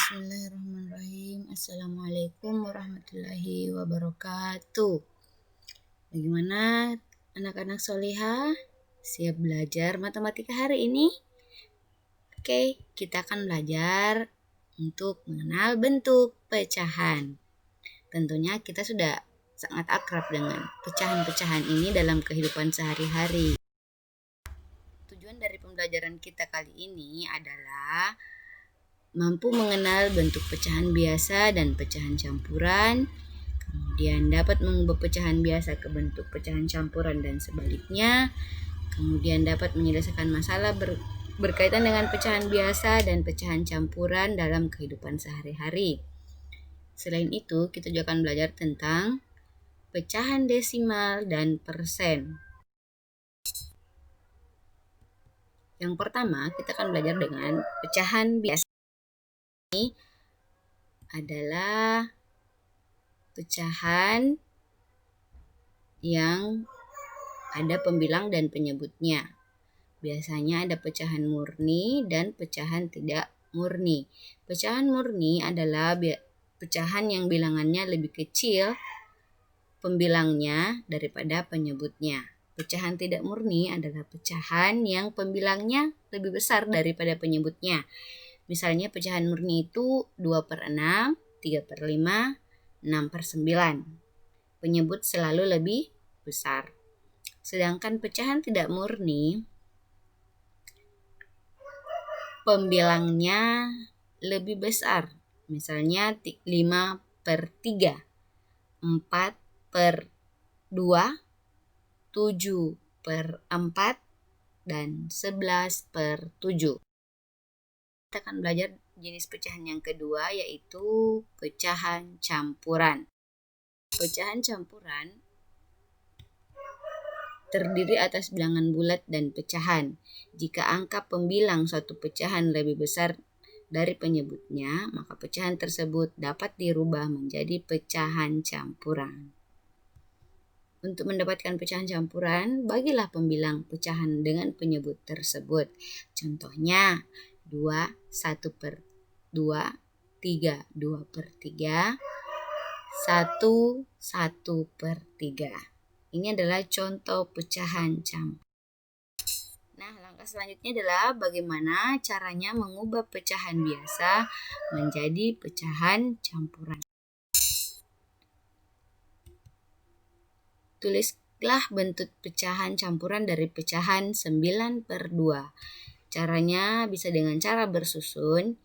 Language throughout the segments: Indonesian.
Bismillahirrahmanirrahim. Assalamualaikum warahmatullahi wabarakatuh. Bagaimana anak-anak solihah? Siap belajar matematika hari ini? Oke, kita akan belajar untuk mengenal bentuk pecahan. Tentunya kita sudah sangat akrab dengan pecahan-pecahan ini dalam kehidupan sehari-hari. Tujuan dari pembelajaran kita kali ini adalah mampu mengenal bentuk pecahan biasa dan pecahan campuran, kemudian dapat mengubah pecahan biasa ke bentuk pecahan campuran dan sebaliknya, kemudian dapat menyelesaikan masalah berkaitan dengan pecahan biasa dan pecahan campuran dalam kehidupan sehari-hari. Selain itu, kita juga akan belajar tentang pecahan desimal dan persen. Yang pertama, kita akan belajar dengan pecahan biasa. Ini adalah pecahan yang ada pembilang dan penyebutnya. Biasanya ada pecahan murni dan pecahan tidak murni. Pecahan murni adalah pecahan yang bilangannya lebih kecil pembilangnya daripada penyebutnya. Pecahan tidak murni adalah pecahan yang pembilangnya lebih besar daripada penyebutnya. Misalnya pecahan murni itu 2/6, 3/5, 6/9. Penyebut selalu lebih besar. Sedangkan pecahan tidak murni, pembilangnya lebih besar. Misalnya 5/3, 4/2, 7/4, dan 11/7. Kita akan belajar jenis pecahan yang kedua, yaitu pecahan campuran. Pecahan campuran terdiri atas bilangan bulat dan pecahan. Jika angka pembilang suatu pecahan lebih besar dari penyebutnya, maka pecahan tersebut dapat dirubah menjadi pecahan campuran. Untuk mendapatkan pecahan campuran, bagilah pembilang pecahan dengan penyebut tersebut. Contohnya 2, 1/2, 3, 2/3, 1, 1/3. Ini adalah contoh pecahan campur. Nah, langkah selanjutnya adalah bagaimana caranya mengubah pecahan biasa menjadi pecahan campuran. Tulislah bentuk pecahan campuran dari pecahan 9/2. Caranya bisa dengan cara bersusun,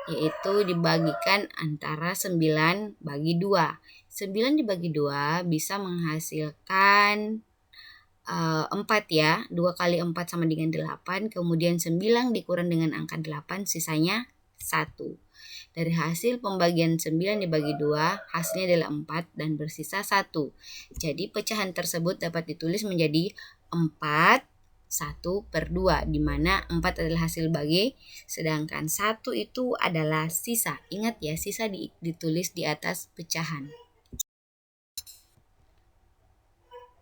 yaitu dibagikan antara 9 bagi 2. 9 dibagi 2 bisa menghasilkan 4 ya. 2 kali 4 sama dengan 8. Kemudian 9 dikurang dengan angka 8, sisanya 1. Dari hasil pembagian 9 dibagi 2, hasilnya adalah 4 dan bersisa 1. Jadi pecahan tersebut dapat ditulis menjadi 4 1/2, di mana 4 adalah hasil bagi, sedangkan 1 itu adalah sisa. Ingat ya, sisa ditulis di atas pecahan.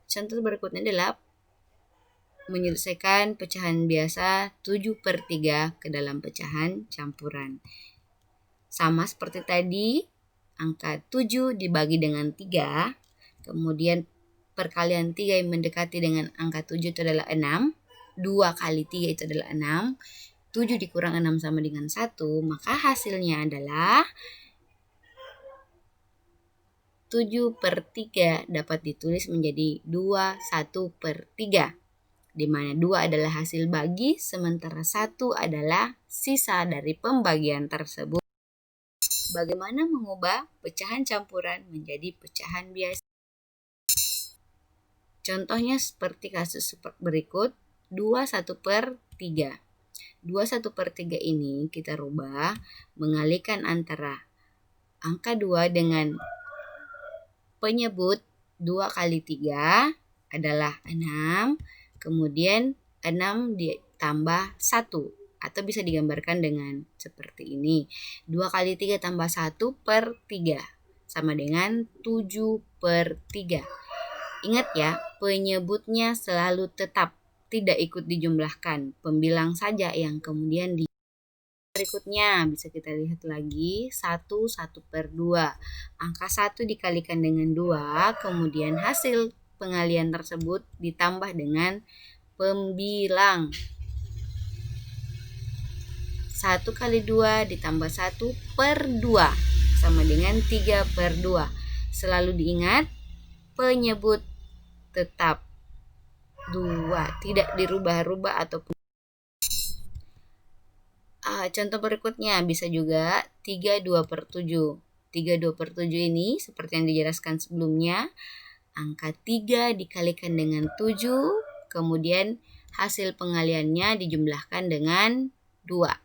Contoh berikutnya adalah menyelesaikan pecahan biasa 7/3 ke dalam pecahan campuran. Sama seperti tadi, angka 7 dibagi dengan 3, kemudian perkalian 3 yang mendekati dengan angka 7 itu adalah 6. 2 kali 3 itu adalah 6. 7 dikurang 6 sama dengan 1, maka hasilnya adalah 7/3 dapat ditulis menjadi 2 1/3, di mana 2 adalah hasil bagi, sementara 1 adalah sisa dari pembagian tersebut. Bagaimana mengubah pecahan campuran menjadi pecahan biasa? Contohnya seperti kasus berikut, 2 1/3. 2 1/3 ini kita rubah mengalihkan antara angka 2 dengan penyebut. 2 kali 3 adalah 6, kemudian 6 ditambah 1, atau bisa digambarkan dengan seperti ini. 2 kali 3 tambah 1/3 sama dengan 7/3. Ingat ya, penyebutnya selalu tetap, tidak ikut dijumlahkan. Pembilang saja yang kemudian berikutnya bisa kita lihat lagi 1/2. Angka 1 dikalikan dengan 2, kemudian hasil pengalian tersebut ditambah dengan pembilang. 1 kali 2 ditambah 1/2 sama dengan 3/2. Selalu diingat penyebut tetap 2, tidak dirubah-rubah ataupun contoh berikutnya bisa juga 32/7. 32/7 ini seperti yang dijelaskan sebelumnya, angka 3 dikalikan dengan 7, kemudian hasil pengaliannya dijumlahkan dengan 2.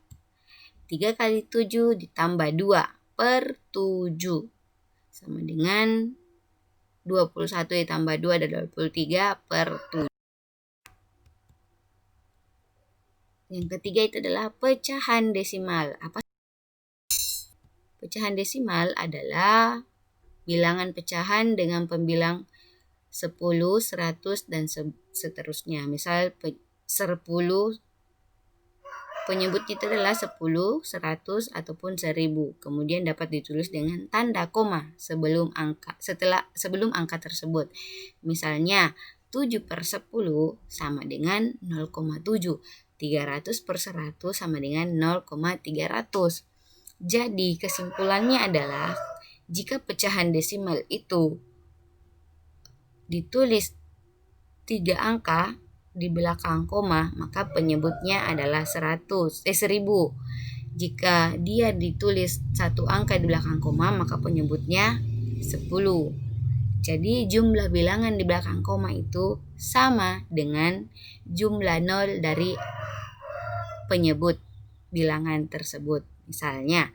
3 kali 7 ditambah 2/7 sama dengan 21 ditambah 2 adalah 23/7. Yang ketiga itu adalah pecahan desimal. Pecahan desimal adalah bilangan pecahan dengan pembilang 10, 100, dan seterusnya. Misal 10 penyebutnya itu adalah 10, 100, ataupun 1000. Kemudian dapat ditulis dengan tanda koma sebelum angka tersebut. Misalnya 7/10 sama dengan 0,7. 300/100 sama dengan 0,300. Jadi kesimpulannya adalah jika pecahan desimal itu ditulis 3 angka di belakang koma, maka penyebutnya adalah 1000. Jika dia ditulis 1 angka di belakang koma, maka penyebutnya 10. Jadi jumlah bilangan di belakang koma itu sama dengan jumlah 0 dari penyebut bilangan tersebut. Misalnya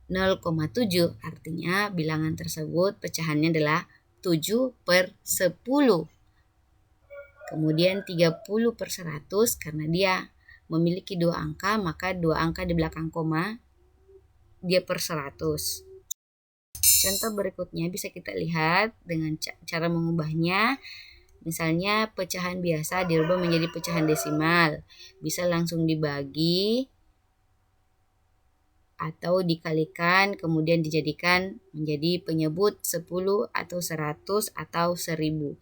0,7 artinya bilangan tersebut pecahannya adalah 7/10. Kemudian 30/100 karena dia memiliki 2 angka, maka 2 angka di belakang koma dia per 100. Contoh berikutnya bisa kita lihat dengan cara mengubahnya. Misalnya pecahan biasa dirubah menjadi pecahan desimal. Bisa langsung dibagi atau dikalikan kemudian dijadikan menjadi penyebut 10 atau 100 atau 1000.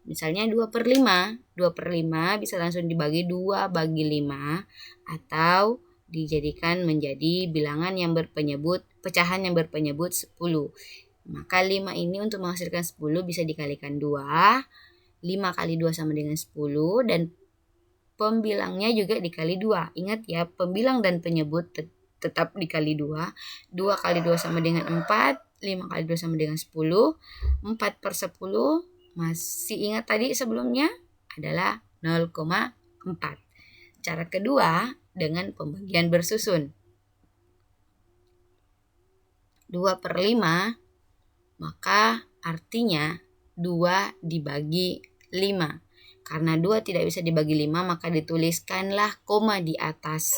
Misalnya 2/5. 2/5 bisa langsung dibagi 2/5 atau dijadikan menjadi bilangan yang berpenyebut pecahan yang berpenyebut 10. Maka 5 ini untuk menghasilkan 10 bisa dikalikan 2. 5 kali 2 sama dengan 10 dan pembilangnya juga dikali 2. Ingat ya, pembilang dan penyebut tetap dikali 2. 2 kali 2 sama dengan 4. 5 kali 2 sama dengan 10. 4/10 masih ingat tadi sebelumnya adalah 0,4. Cara kedua dengan pembagian bersusun. 2/5 maka artinya 2 dibagi 5. Karena 2 tidak bisa dibagi 5 maka dituliskanlah koma di atas.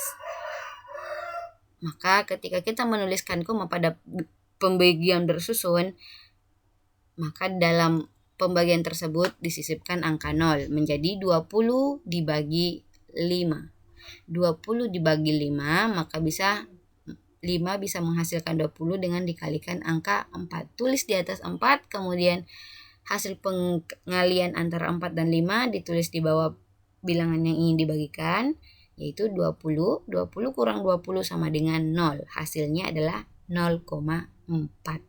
Maka ketika kita menuliskan koma pada pembagian bersusun, maka dalam pembagian tersebut disisipkan angka 0 menjadi 20 dibagi 5. 20 dibagi 5 maka 5 bisa menghasilkan 20 dengan dikalikan angka 4. Tulis di atas 4, kemudian hasil pengalian antara 4 dan 5 ditulis di bawah bilangan yang ingin dibagikan, yaitu 20. 20 kurang 20 sama dengan 0. Hasilnya adalah 0,4.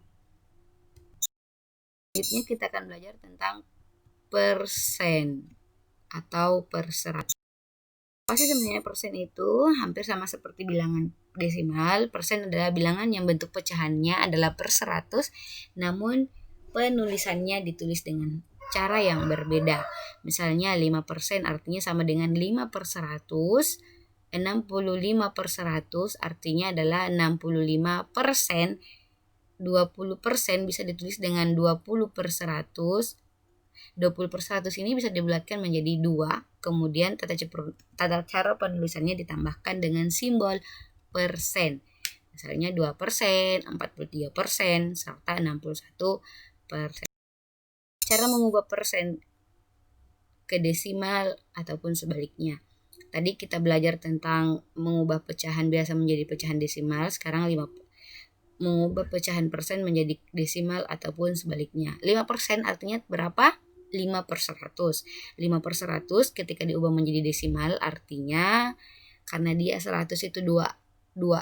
Selanjutnya kita akan belajar tentang persen atau per 100. Apa sih sebenarnya persen itu? Hampir sama seperti bilangan desimal. Persen adalah bilangan yang bentuk pecahannya adalah per 100, namun penulisannya ditulis dengan cara yang berbeda. Misalnya 5% artinya sama dengan 5/100. 65/100 artinya adalah 65%. 20% bisa ditulis dengan 20/100. 20/100 ini bisa dibulatkan menjadi 2. Kemudian tata cara penulisannya ditambahkan dengan simbol persen. Misalnya 2%, 43%, serta 61%. Cara mengubah persen ke desimal ataupun sebaliknya. Tadi kita belajar tentang mengubah pecahan biasa menjadi pecahan desimal. Sekarang mengubah pecahan persen menjadi desimal ataupun sebaliknya. 5% artinya berapa? 5/100. 5/100 ketika diubah menjadi desimal artinya karena dia 100 itu dua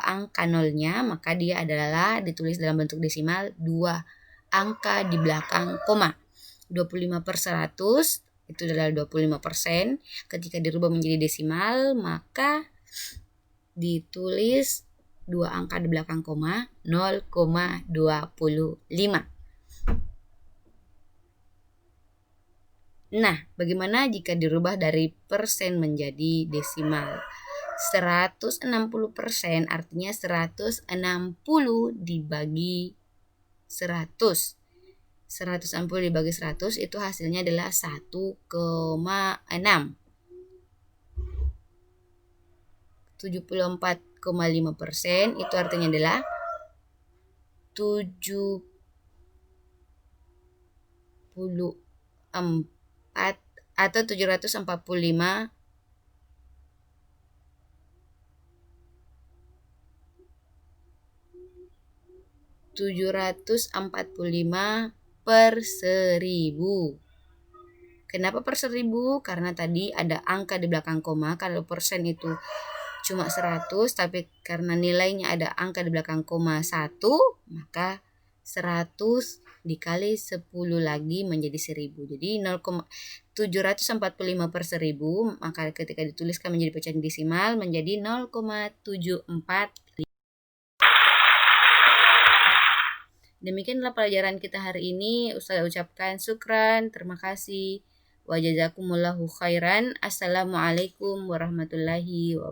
angka nolnya, maka dia adalah ditulis dalam bentuk desimal 2 angka di belakang koma. 25/100 itu adalah 25%. Ketika dirubah menjadi desimal, maka ditulis 2 angka di belakang koma, 0,25. Nah, bagaimana jika dirubah dari persen menjadi desimal? 160% artinya 160 dibagi 100. 160 dibagi 100 itu hasilnya adalah 1,6. 74,5% itu artinya adalah 74 atau 745 per 1000. Kenapa per 1000? Karena tadi ada angka di belakang koma. Kalau persen itu cuma 100, tapi karena nilainya ada angka di belakang koma 1, maka 100 dikali 10 lagi menjadi 1000. Jadi 745 per 1000, maka ketika dituliskan menjadi pecahan desimal menjadi 0,74. Demikianlah pelajaran kita hari ini. Ustaz ucapkan syukran, terima kasih. Wa jazakumullahu khairan. Assalamualaikum warahmatullahi wabarakatuh.